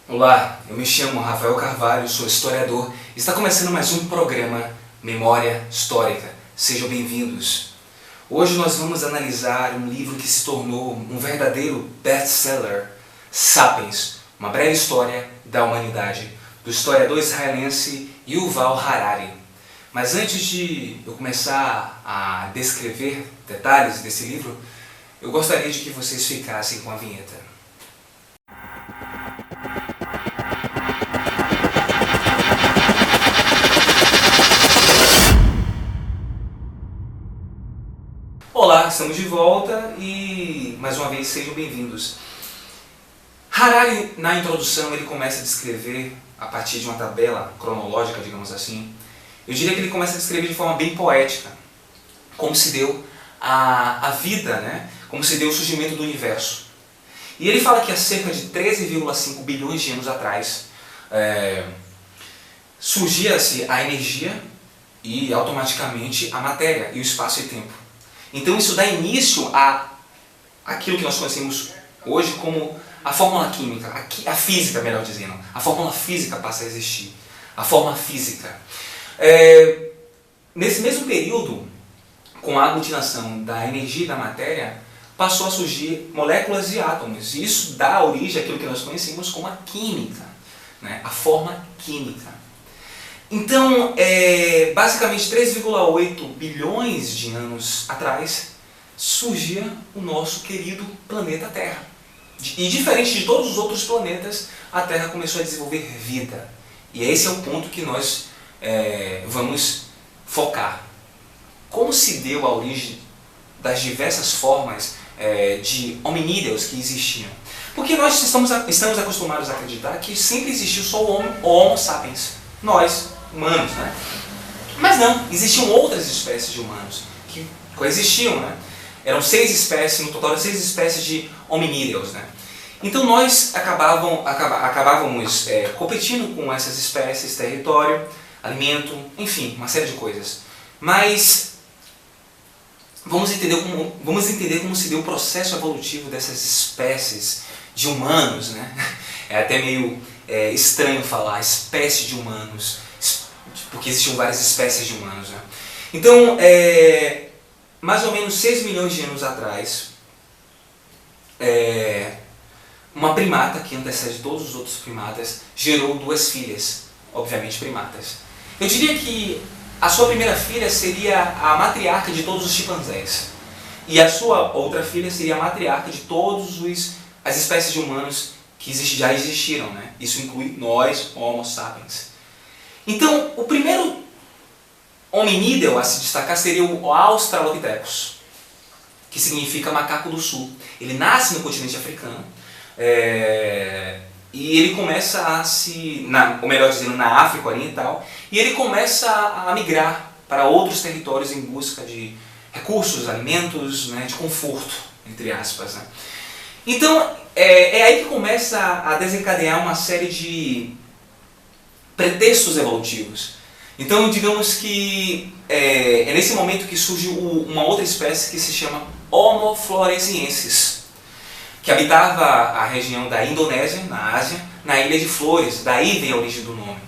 Olá, eu me chamo Rafael Carvalho, sou historiador e está começando mais um programa Memória Histórica. Sejam bem-vindos. Hoje nós vamos analisar um livro que se tornou um verdadeiro best-seller, Sapiens, uma breve história da humanidade, do historiador israelense Yuval Harari. Mas antes de eu começar a descrever detalhes desse livro, eu gostaria de que vocês ficassem com a vinheta. Olá, estamos de volta e mais uma vez sejam bem-vindos. Harari, na introdução, ele começa a descrever, a partir de uma tabela cronológica, digamos assim, eu diria que ele começa a descrever de forma bem poética como se deu a vida, né? Como se deu o surgimento do universo. E ele fala que há cerca de 13,5 bilhões de anos atrás surgia-se a energia e automaticamente a matéria e o espaço e tempo. Então isso dá início a aquilo que nós conhecemos hoje como a fórmula química, a física, melhor dizendo. A fórmula física passa a existir, a forma física. Nesse mesmo período, com a aglutinação da energia e da matéria, passou a surgir moléculas e átomos. E isso dá origem àquilo que nós conhecemos como a química, né? A forma química. Então, basicamente 3,8 bilhões de anos atrás, surgia o nosso querido planeta Terra. E diferente de todos os outros planetas, a Terra começou a desenvolver vida. E esse é o ponto que nós vamos focar. Como se deu a origem das diversas formas de hominídeos que existiam? Porque nós estamos acostumados a acreditar que sempre existiu só o Homo sapiens, nós, humanos, né? Mas não, existiam outras espécies de humanos que coexistiam, né? Eram 6 espécies, no total 6 espécies de hominídeos, né? Então nós acabávamos competindo com essas espécies, território, alimento, enfim, uma série de coisas. Mas vamos entender como se deu o processo evolutivo dessas espécies de humanos, né? É até meio estranho falar espécie de humanos, porque existiam várias espécies de humanos, né? Então, mais ou menos 6 milhões de anos atrás, uma primata, que antecede todos os outros primatas, gerou 2 filhas, obviamente primatas. Eu diria que a sua primeira filha seria a matriarca de todos os chimpanzés. E a sua outra filha seria a matriarca de todas as espécies de humanos que já existiram, né? Isso inclui nós, Homo sapiens. Então, o primeiro hominídeo a se destacar seria o Australopithecus, que significa macaco do sul. Ele nasce no continente africano e ele começa ou melhor dizendo, na África Oriental, e ele começa a migrar para outros territórios em busca de recursos, alimentos, né, de conforto, entre aspas, né? Então, é aí que começa a desencadear uma série de pretextos evolutivos. Então, digamos que é nesse momento que surge uma outra espécie que se chama Homo floresiensis, que habitava a região da Indonésia, na Ásia, na Ilha de Flores. Daí vem a origem do nome.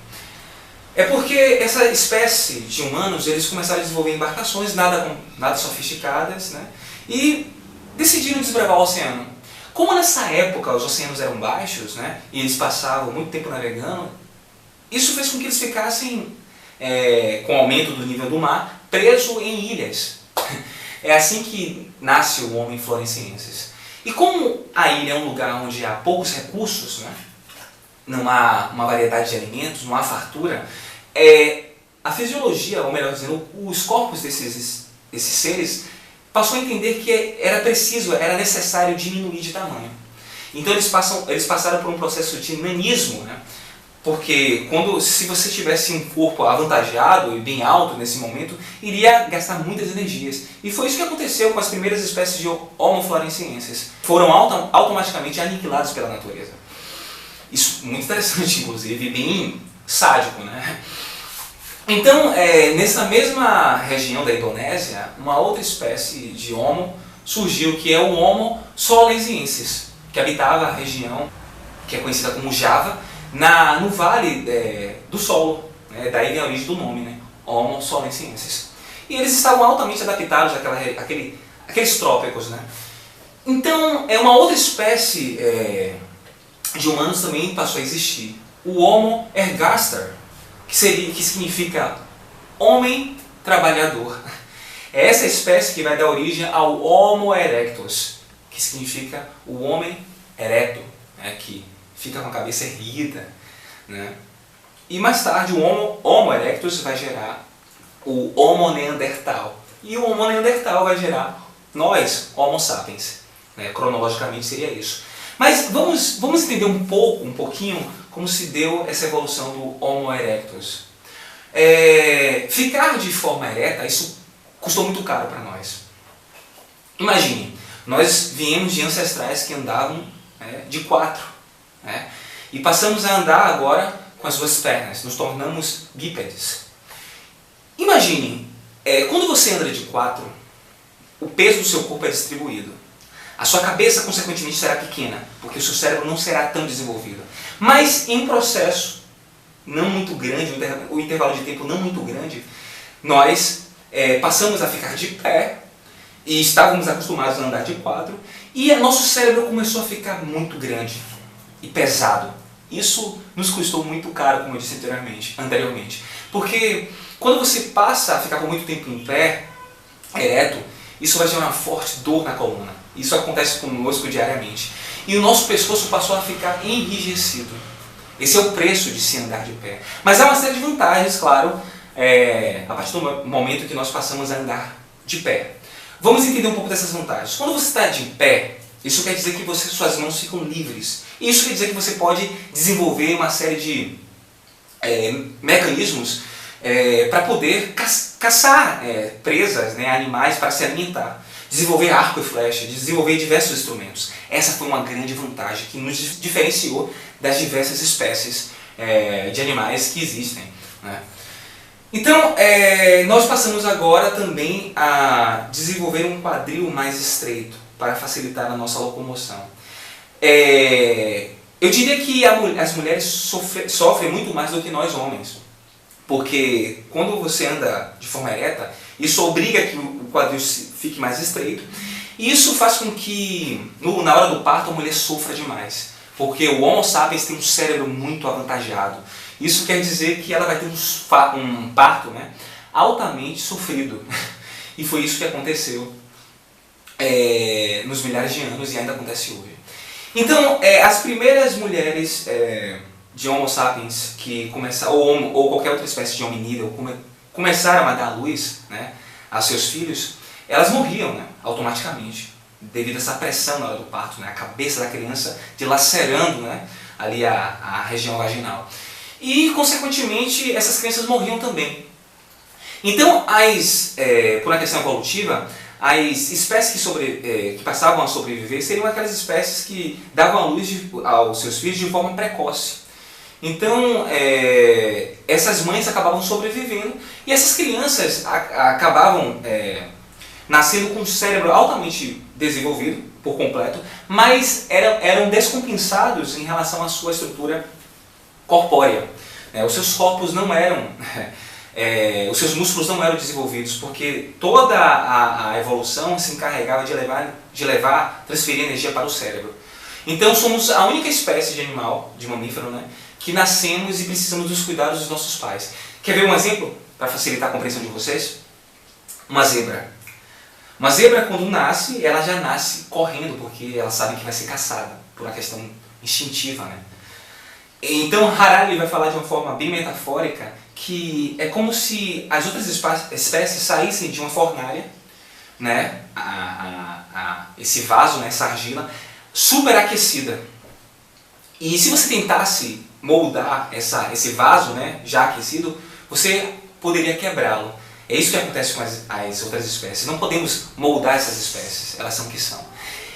É porque essa espécie de humanos, eles começaram a desenvolver embarcações nada sofisticadas, né? E decidiram desbravar o oceano. Como nessa época os oceanos eram baixos, né, e eles passavam muito tempo navegando, isso fez com que eles ficassem, com o aumento do nível do mar, presos em ilhas. É assim que nasce o Homo floresiensis. E como a ilha é um lugar onde há poucos recursos, né, não há uma variedade de alimentos, não há fartura, a fisiologia, ou melhor dizendo, os corpos desses seres passou a entender que era necessário diminuir de tamanho. Então eles passaram por um processo de nanismo, né? Porque se você tivesse um corpo avantajado e bem alto nesse momento, iria gastar muitas energias. E foi isso que aconteceu com as primeiras espécies de Homo floresiensis. Foram automaticamente aniquilados pela natureza. Isso muito interessante, inclusive, bem sádico, né? Então, nessa mesma região da Indonésia, uma outra espécie de Homo surgiu, que é o Homo solesiensis, que habitava a região que é conhecida como Java, no Vale do Solo, né? Daí vem a origem do nome, né? Homo solensiensis. E eles estavam altamente adaptados àqueles trópicos, né? Então, uma outra espécie de humanos também passou a existir. O Homo ergaster, que significa homem trabalhador. É essa espécie que vai dar origem ao Homo erectus, que significa o homem ereto, né? Que fica com a cabeça erguida, né? E mais tarde o Homo erectus vai gerar o Homo neandertal. E o Homo neandertal vai gerar nós, Homo sapiens. Cronologicamente seria isso. Mas vamos entender um pouquinho como se deu essa evolução do Homo erectus. Ficar de forma ereta, isso custou muito caro para nós. Imagine, nós viemos de ancestrais que andavam de 4, né? E passamos a andar agora com as 2 pernas, nos tornamos bípedes. Imagine, quando você anda de 4, o peso do seu corpo é distribuído. A sua cabeça, consequentemente, será pequena, porque o seu cérebro não será tão desenvolvido. Mas, em um processo não muito grande, o intervalo de tempo não muito grande, nós passamos a ficar de pé, e estávamos acostumados a andar de 4, e o nosso cérebro começou a ficar muito grande e pesado. Isso nos custou muito caro, como eu disse anteriormente. Porque quando você passa a ficar por muito tempo em pé, ereto, isso vai gerar uma forte dor na coluna. Isso acontece conosco diariamente. E o nosso pescoço passou a ficar enrijecido. Esse é o preço de se andar de pé. Mas há uma série de vantagens, claro, a partir do momento que nós passamos a andar de pé. Vamos entender um pouco dessas vantagens. Quando você está de pé, isso quer dizer que suas mãos ficam livres. Isso quer dizer que você pode desenvolver uma série de mecanismos para poder caçar presas, animais para se alimentar. Desenvolver arco e flecha, desenvolver diversos instrumentos. Essa foi uma grande vantagem que nos diferenciou das diversas espécies de animais que existem, né? Então, nós passamos agora também a desenvolver um quadril mais estreito para facilitar a nossa locomoção. Eu diria que as mulheres sofrem muito mais do que nós homens, porque quando você anda de forma ereta, isso obriga que o quadril fique mais estreito, e isso faz com que na hora do parto a mulher sofra demais, porque o Homo sapiens tem um cérebro muito avantajado. Isso quer dizer que ela vai ter um parto, né, altamente sofrido. E foi isso que aconteceu nos milhares de anos e ainda acontece hoje. Então, as primeiras mulheres de Homo sapiens que começaram, ou qualquer outra espécie de hominídeo, começaram a dar à luz, né, a seus filhos, elas morriam, né, automaticamente, devido a essa pressão na hora do parto, né, a cabeça da criança dilacerando, né, ali a região vaginal. E, consequentemente, essas crianças morriam também. Então, por uma questão evolutiva, as espécies que passavam a sobreviver seriam aquelas espécies que davam à luz aos seus filhos de forma precoce. Então, essas mães acabavam sobrevivendo e essas crianças acabavam nascendo com um cérebro altamente desenvolvido, por completo, mas eram descompensados em relação à sua estrutura corpórea. Os seus corpos não eram, os seus músculos não eram desenvolvidos, porque toda a evolução se encarregava de transferir energia para o cérebro. Então somos a única espécie de animal, de mamífero, né, que nascemos e precisamos dos cuidados dos nossos pais. Quer ver um exemplo para facilitar a compreensão de vocês? Uma zebra. Uma zebra, quando nasce, ela já nasce correndo, porque ela sabe que vai ser caçada, por uma questão instintiva, né? Então Harari vai falar de uma forma bem metafórica que é como se as outras espécies saíssem de uma fornalha, né, esse vaso, né, essa argila, superaquecida. E se você tentasse moldar esse vaso, né, já aquecido, você poderia quebrá-lo. É isso que acontece com as outras espécies. Não podemos moldar essas espécies, elas são o que são.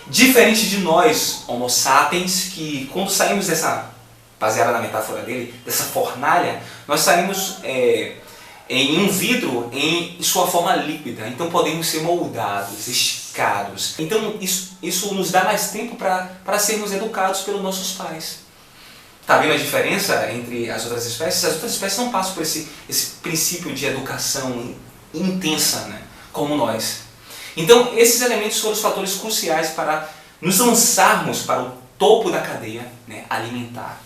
Diferente de nós, Homo sapiens, que quando saímos baseada na metáfora dele, dessa fornalha, nós saímos em um vidro em sua forma líquida, então podemos ser moldados, esticados. Então isso nos dá mais tempo para sermos educados pelos nossos pais. Tá vendo a diferença entre as outras espécies? As outras espécies não passam por esse princípio de educação intensa, né, como nós. Então, esses elementos foram os fatores cruciais para nos lançarmos para o topo da cadeia, né, alimentar.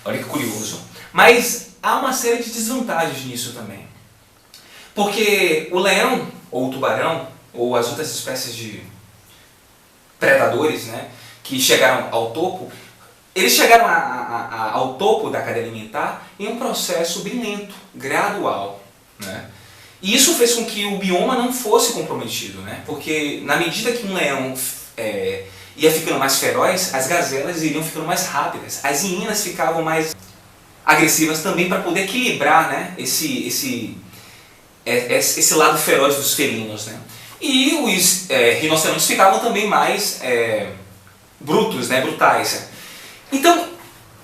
Olha que curioso. Mas há uma série de desvantagens nisso também. Porque o leão, ou o tubarão, ou as outras espécies de predadores, né, que chegaram ao topo, eles chegaram ao topo da cadeia alimentar em um processo bem lento, gradual, né? E isso fez com que o bioma não fosse comprometido, né? Porque na medida que um leão ia ficando mais feroz, as gazelas iriam ficando mais rápidas, as hienas ficavam mais agressivas também para poder equilibrar, né, esse lado feroz dos felinos, né? E os rinocerontes ficavam também mais brutos, né, brutais. Então,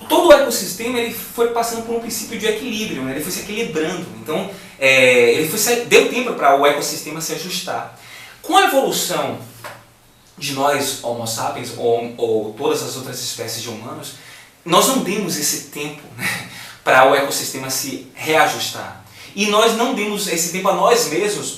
todo o ecossistema ele foi passando por um princípio de equilíbrio, né? Ele foi se equilibrando. Então, deu tempo para o ecossistema se ajustar. Com a evolução de nós, Homo sapiens, ou todas as outras espécies de humanos, nós não demos esse tempo, né, para o ecossistema se reajustar. E nós não demos esse tempo a nós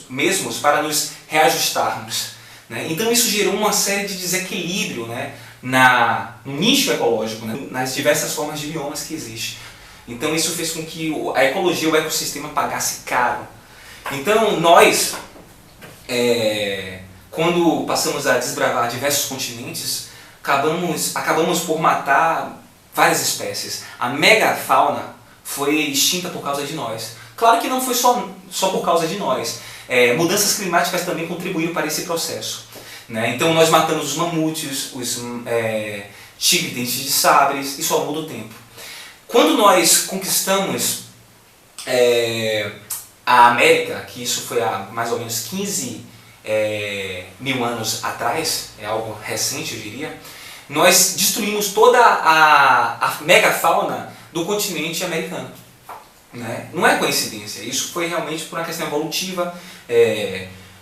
mesmos para nos reajustarmos, né? Então isso gerou uma série de desequilíbrio, né, no nicho ecológico, né, nas diversas formas de biomas que existem. Então isso fez com que a ecologia, o ecossistema pagasse caro. Então nós, quando passamos a desbravar diversos continentes, acabamos por matar várias espécies. A megafauna foi extinta por causa de nós. Claro que não foi só por causa de nós. Mudanças climáticas também contribuíram para esse processo, né? Então nós matamos os mamutes, os tigre-dentes de sabres, isso ao longo do tempo. Quando nós conquistamos a América, que isso foi há mais ou menos 15 mil anos atrás, é algo recente eu diria, nós destruímos toda a megafauna do continente americano, né? Não é coincidência, isso foi realmente por uma questão evolutiva.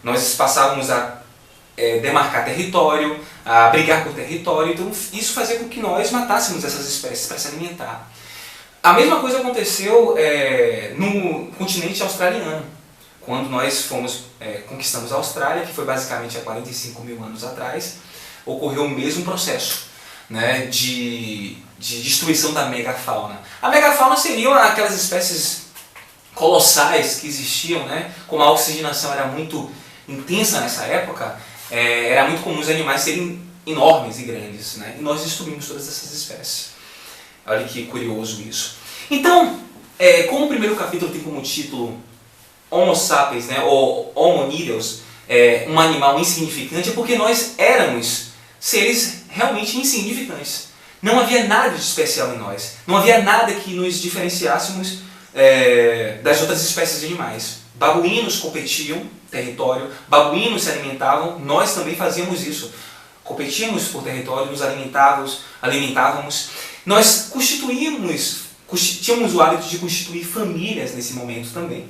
Nós passávamos a demarcar território, a brigar por território, então isso fazia com que nós matássemos essas espécies para se alimentar. A mesma coisa aconteceu no continente australiano, quando nós conquistamos a Austrália, que foi basicamente há 45 mil anos atrás, ocorreu o mesmo processo, né, de destruição da megafauna. A megafauna seriam aquelas espécies colossais que existiam, né, como a oxigenação era muito intensa nessa época, era muito comum os animais serem enormes e grandes, né, e nós destruímos todas essas espécies. Olha que curioso isso. Então, como o primeiro capítulo tem como título Homo sapiens, né, ou Homo nihilus, um animal insignificante, é porque nós éramos seres realmente insignificantes. Não havia nada de especial em nós. Não havia nada que nos diferenciássemos das outras espécies de animais. Babuínos competiam território, babuínos se alimentavam, nós também fazíamos isso. Competíamos por território, nos alimentávamos. Nós tínhamos o hábito de constituir famílias nesse momento também.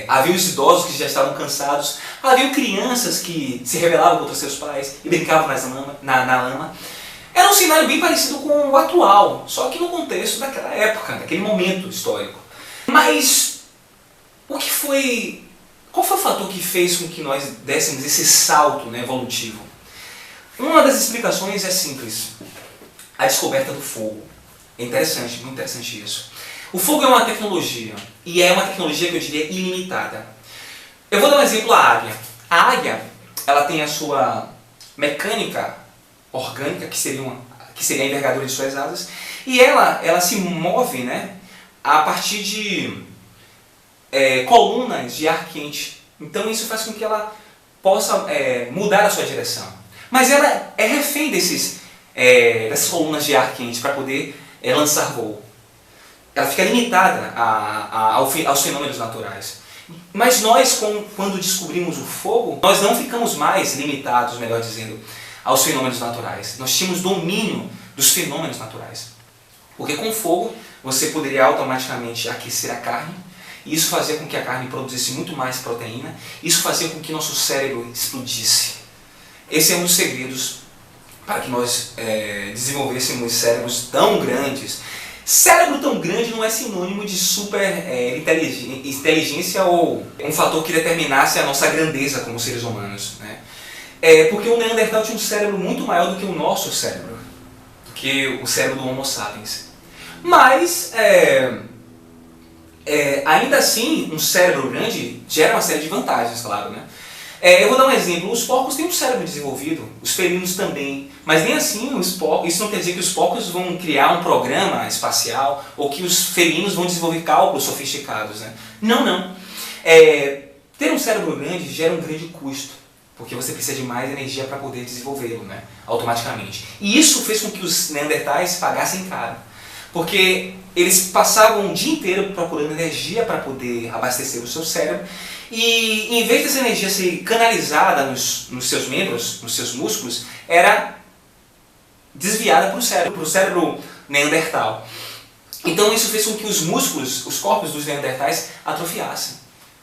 Havia os idosos que já estavam cansados, havia crianças que se rebelavam contra seus pais e brincavam na lama. Era um cenário bem parecido com o atual, só que no contexto daquela época, daquele momento histórico. Mas qual foi o fator que fez com que nós dessemos esse salto, né, evolutivo? Uma das explicações é simples: a descoberta do fogo. É interessante, muito interessante isso. O fogo é uma tecnologia, e é uma tecnologia que eu diria ilimitada. Eu vou dar um exemplo: a águia. A águia, ela tem a sua mecânica orgânica, que seria a envergadura de suas asas, e ela se move, né, a partir de colunas de ar quente. Então isso faz com que ela possa mudar a sua direção. Mas ela é refém dessas colunas de ar quente para poder lançar voo. Ela fica limitada aos fenômenos naturais. Mas nós, quando descobrimos o fogo, nós não ficamos mais limitados, melhor dizendo, aos fenômenos naturais. Nós tínhamos domínio dos fenômenos naturais. Porque com fogo você poderia automaticamente aquecer a carne, e isso fazia com que a carne produzisse muito mais proteína, isso fazia com que nosso cérebro explodisse. Esse é um dos segredos para que nós desenvolvêssemos cérebros tão grandes. Cérebro tão grande não é sinônimo de super inteligência ou um fator que determinasse a nossa grandeza como seres humanos, né? Porque o Neandertal tinha um cérebro muito maior do que o nosso cérebro, do que o cérebro do Homo sapiens. Mas, ainda assim, um cérebro grande gera uma série de vantagens, claro, né? Eu vou dar um exemplo. Os porcos têm um cérebro desenvolvido, os felinos também, mas nem assim isso não quer dizer que os porcos vão criar um programa espacial ou que os felinos vão desenvolver cálculos sofisticados, né? Não. Ter um cérebro grande gera um grande custo, porque você precisa de mais energia para poder desenvolvê-lo, né? Automaticamente. E isso fez com que os neandertais pagassem caro, porque eles passavam o dia inteiro procurando energia para poder abastecer o seu cérebro, e em vez dessa energia ser canalizada nos seus membros, nos seus músculos, era desviada para o cérebro neandertal. Então isso fez com que os músculos, os corpos dos neandertais atrofiassem.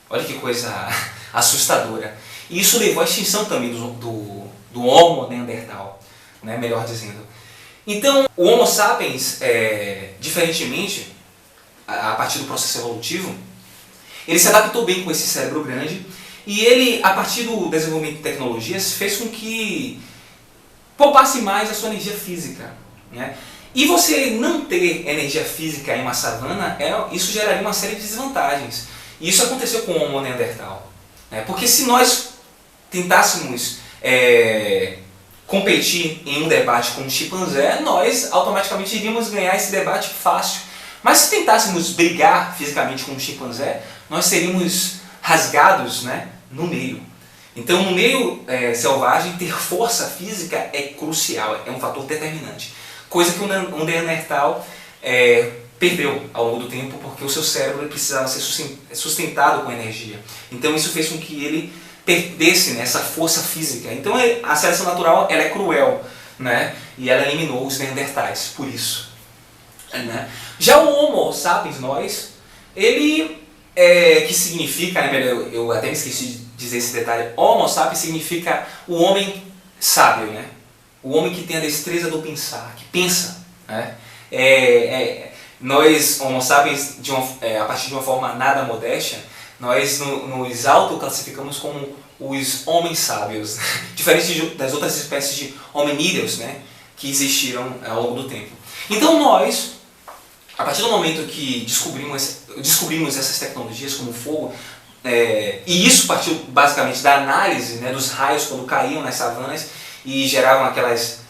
Olha que coisa assustadora. E isso levou à extinção também do Homo neandertal, né? Melhor dizendo. Então, o Homo sapiens, diferentemente, a partir do processo evolutivo, ele se adaptou bem com esse cérebro grande e ele, a partir do desenvolvimento de tecnologias, fez com que poupasse mais a sua energia física, né? E você não ter energia física em uma savana, isso geraria uma série de desvantagens. E isso aconteceu com o Homo neandertal, né? Porque se nós tentássemos competir em um debate com um chimpanzé, nós automaticamente iríamos ganhar esse debate fácil. Mas se tentássemos brigar fisicamente com um chimpanzé, nós seríamos rasgados, né, no meio. Então, no meio selvagem, ter força física é crucial, é um fator determinante. Coisa que um Neandertal perdeu ao longo do tempo, porque o seu cérebro precisava ser sustentado com energia. Então, isso fez com que ele perdesse, né, essa força física. Então, a seleção natural ela é cruel, né, e ela eliminou os Neandertais, por isso. Né? Já o Homo sapiens, ele que significa, né, eu até me esqueci de dizer esse detalhe, Homo sapiens significa o homem sábio, né? O homem que tem a destreza do pensar, que pensa, né? Nós, Homo sapiens, a partir de uma forma nada modéstia, nós nos autoclassificamos como os homens sábios, diferente das outras espécies de hominídeos, né, que existiram ao longo do tempo. Então nós, a partir do momento que descobrimos essas tecnologias como o fogo, e isso partiu basicamente da análise, né, dos raios quando caíam nas savanas e geravam aquelas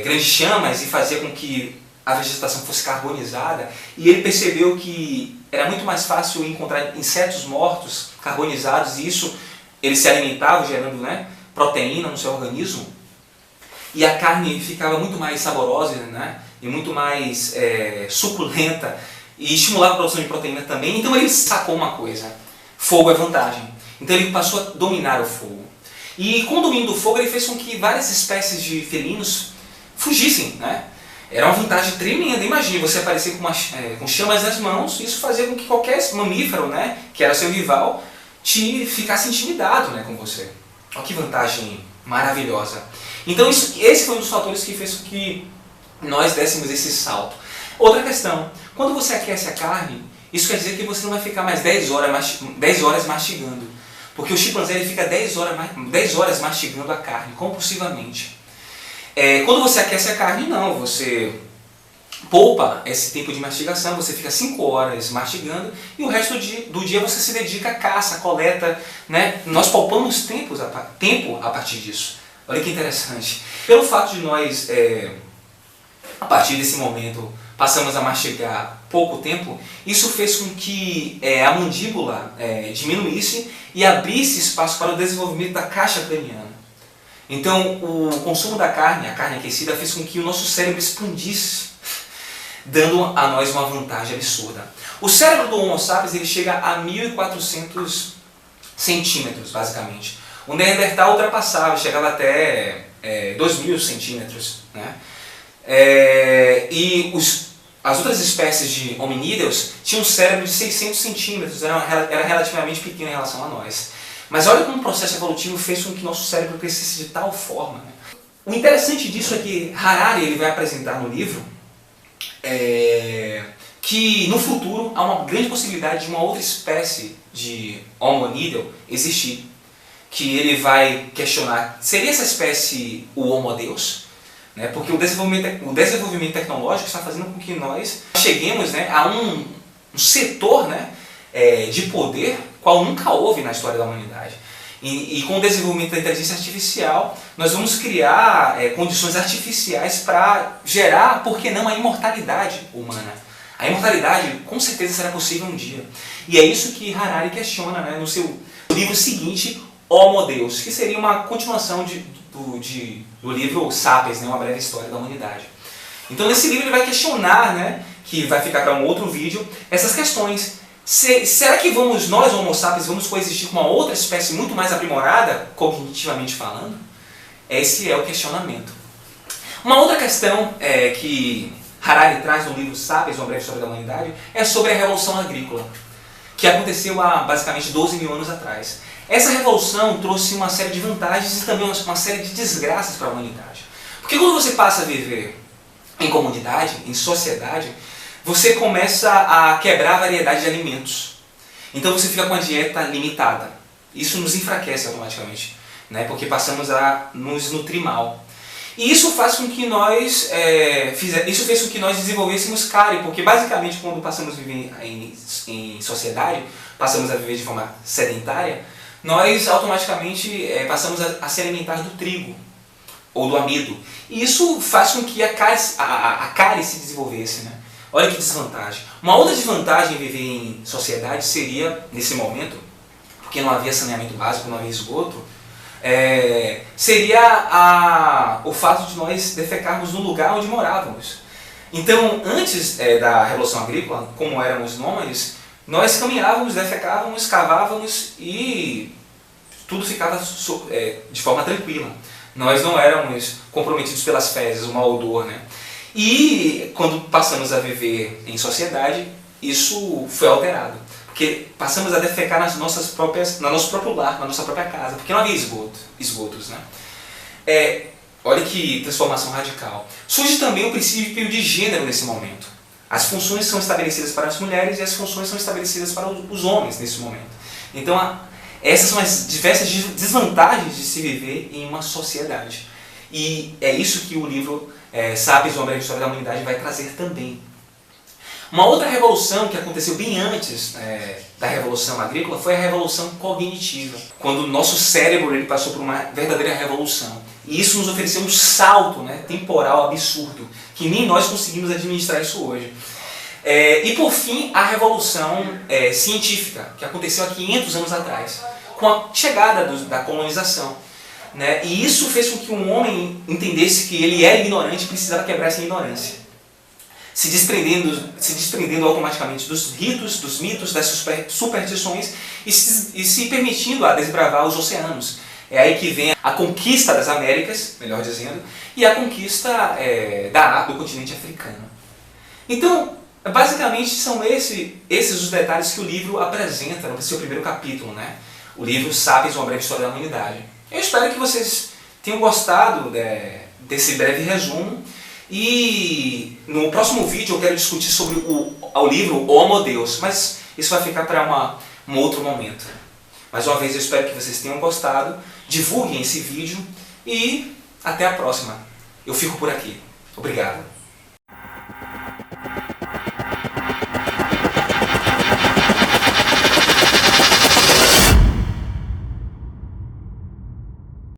grandes chamas e fazia com que a vegetação fosse carbonizada, e ele percebeu que era muito mais fácil encontrar insetos mortos, carbonizados, e isso ele se alimentava gerando, né, proteína no seu organismo, e a carne ficava muito mais saborosa, né, e muito mais suculenta, e estimulava a produção de proteína também. Então ele sacou uma coisa: fogo é vantagem. Então ele passou a dominar o fogo. E com o domínio do fogo ele fez com que várias espécies de felinos fugissem, né? Era uma vantagem tremenda. Imagine você aparecer com chamas nas mãos, isso fazia com que qualquer mamífero, né, que era seu rival, ficasse intimidado, né, com você. Olha que vantagem maravilhosa. Então esse foi um dos fatores que fez com que nós dessemos esse salto. Outra questão: quando você aquece a carne, isso quer dizer que você não vai ficar mais 10 horas mastigando. Porque o chimpanzé ele fica 10 horas mastigando a carne, compulsivamente. Quando você aquece a carne, não, você poupa esse tempo de mastigação, você fica 5 horas mastigando e o resto do dia você se dedica à caça, à coleta, né? Nós poupamos tempo a partir disso. Olha que interessante. Pelo fato de nós, a partir desse momento, passamos a mastigar pouco tempo, isso fez com que a mandíbula diminuísse e abrisse espaço para o desenvolvimento da caixa craniana. Então, o consumo da carne, a carne aquecida, fez com que o nosso cérebro expandisse, dando a nós uma vantagem absurda. O cérebro do Homo sapiens ele chega a 1.400 centímetros, basicamente. O Neandertal ultrapassava, chegava até 2.000 centímetros, né? E as outras espécies de hominídeos tinham um cérebro de 600 centímetros, era relativamente pequeno em relação a nós. Mas olha como o processo evolutivo fez com que nosso cérebro crescesse de tal forma, né? O interessante disso é que Harari ele vai apresentar no livro que no futuro há uma grande possibilidade de uma outra espécie de homonídeo existir. Que ele vai questionar, seria essa espécie o Homo Deus? Né? Porque o desenvolvimento tecnológico está fazendo com que nós cheguemos, né, a um setor, né, de poder qual nunca houve na história da humanidade. E com o desenvolvimento da inteligência artificial, nós vamos criar condições artificiais para gerar, por que não, a imortalidade humana. A imortalidade com certeza será possível um dia. E é isso que Harari questiona, né, no seu livro seguinte, Homo Deus, que seria uma continuação do livro Sapiens, né, uma breve história da humanidade. Então nesse livro ele vai questionar, né, que vai ficar para um outro vídeo, essas questões. Será que nós, Homo sapiens, vamos coexistir com uma outra espécie muito mais aprimorada, cognitivamente falando? Esse é o questionamento. Uma outra questão que Harari traz no livro Sapiens, uma breve história da humanidade, é sobre a Revolução Agrícola, que aconteceu há basicamente 12 mil anos atrás. Essa revolução trouxe uma série de vantagens e também uma série de desgraças para a humanidade. Porque quando você passa a viver em comunidade, em sociedade, você começa a quebrar a variedade de alimentos. Então você fica com a dieta limitada. Isso nos enfraquece automaticamente, né? Porque passamos a nos nutrir mal. E isso faz com que nós fez com que nós desenvolvêssemos cárie, porque basicamente quando passamos a viver em sociedade, passamos a viver de forma sedentária, nós automaticamente passamos a se alimentar do trigo ou do amido. E isso faz com que a cárie se desenvolvesse, né? Olha que desvantagem. Uma outra desvantagem em viver em sociedade seria, nesse momento, porque não havia saneamento básico, não havia esgoto, seria o fato de nós defecarmos no lugar onde morávamos. Então, antes da Revolução Agrícola, como éramos nômades, nós caminhávamos, defecávamos, cavávamos e tudo ficava de forma tranquila. Nós não éramos comprometidos pelas fezes, o mau odor, né? E quando passamos a viver em sociedade, isso foi alterado. Porque passamos a defecar no nosso próprio lar, na nossa própria casa, porque não havia esgotos, né? Olha que transformação radical. Surge também o princípio de gênero nesse momento. As funções são estabelecidas para as mulheres e as funções são estabelecidas para os homens nesse momento. Então, essas são as diversas desvantagens de se viver em uma sociedade. E é isso que o livro Sapiens, uma breve história da humanidade, vai trazer também. Uma outra revolução que aconteceu bem antes da Revolução Agrícola foi a Revolução Cognitiva, quando o nosso cérebro ele passou por uma verdadeira revolução. E isso nos ofereceu um salto, né, temporal absurdo, que nem nós conseguimos administrar isso hoje. E por fim, a Revolução Científica, que aconteceu há 500 anos atrás, com a chegada da colonização. Né? E isso fez com que um homem entendesse que ele era ignorante e precisava quebrar essa ignorância. Se desprendendo automaticamente dos ritos, dos mitos, das superstições e se permitindo a desbravar os oceanos. É aí que vem a conquista das Américas, melhor dizendo, e a conquista do continente africano. Então, basicamente são esses os detalhes que o livro apresenta no seu primeiro capítulo, né? O livro Sapiens, uma breve história da humanidade. Eu espero que vocês tenham gostado desse breve resumo. E no próximo vídeo eu quero discutir sobre o livro Homo Deus, mas isso vai ficar para um outro momento. Mais uma vez eu espero que vocês tenham gostado, divulguem esse vídeo e até a próxima. Eu fico por aqui. Obrigado.